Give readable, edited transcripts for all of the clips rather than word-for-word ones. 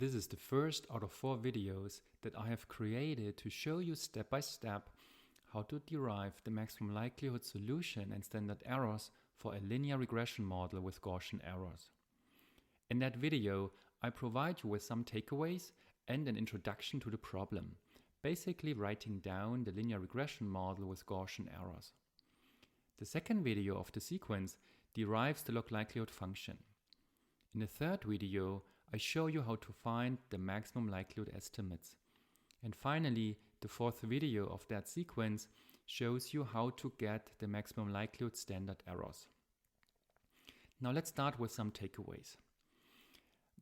This is the first out of 4 videos that I have created to show you step by step how to derive the maximum likelihood solution and standard errors for a linear regression model with Gaussian errors. In that video, I provide you with some takeaways and an introduction to the problem, basically writing down the linear regression model with Gaussian errors. The second video of the sequence derives the log likelihood function. In the third video, I show you how to find the maximum likelihood estimates. And finally, the fourth video of that sequence shows you how to get the maximum likelihood standard errors. Now let's start with some takeaways.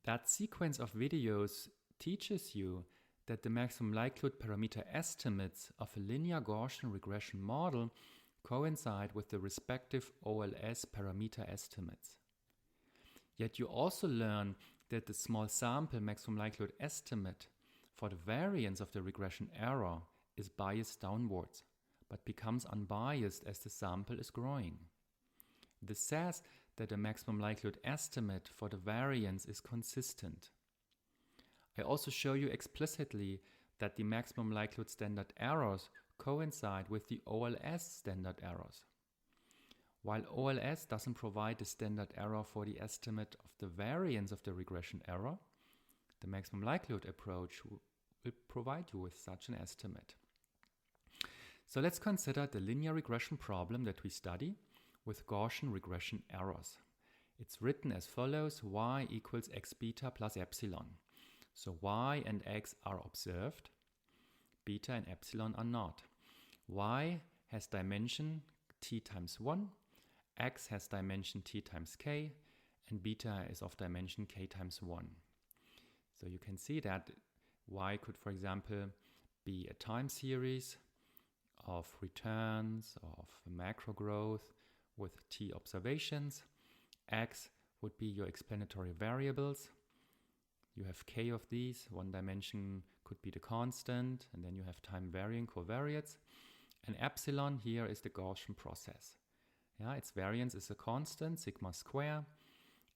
That sequence of videos teaches you that the maximum likelihood parameter estimates of a linear Gaussian regression model coincide with the respective OLS parameter estimates. Yet you also learn that the small sample maximum likelihood estimate for the variance of the regression error is biased downwards, but becomes unbiased as the sample is growing. This says that the maximum likelihood estimate for the variance is consistent. I also show you explicitly that the maximum likelihood standard errors coincide with the OLS standard errors. While OLS doesn't provide the standard error for the estimate of the variance of the regression error, the maximum likelihood approach will provide you with such an estimate. So let's consider the linear regression problem that we study with Gaussian regression errors. It's written as follows: y equals x beta plus epsilon. So y and x are observed, beta and epsilon are not. Y has dimension t times 1, x has dimension t times k, and beta is of dimension k times 1. So you can see that y could, for example, be a time series of returns of macro growth with t observations. X would be your explanatory variables. You have k of these. One dimension could be the constant, and then you have time varying covariates. And epsilon here is the Gaussian process. Yeah, its variance is a constant, sigma square,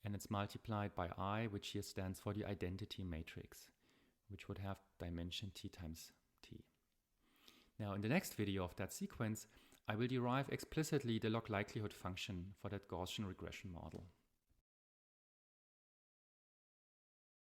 and it's multiplied by I, which here stands for the identity matrix, which would have dimension t times t. Now in the next video of that sequence, I will derive explicitly the log likelihood function for that Gaussian regression model.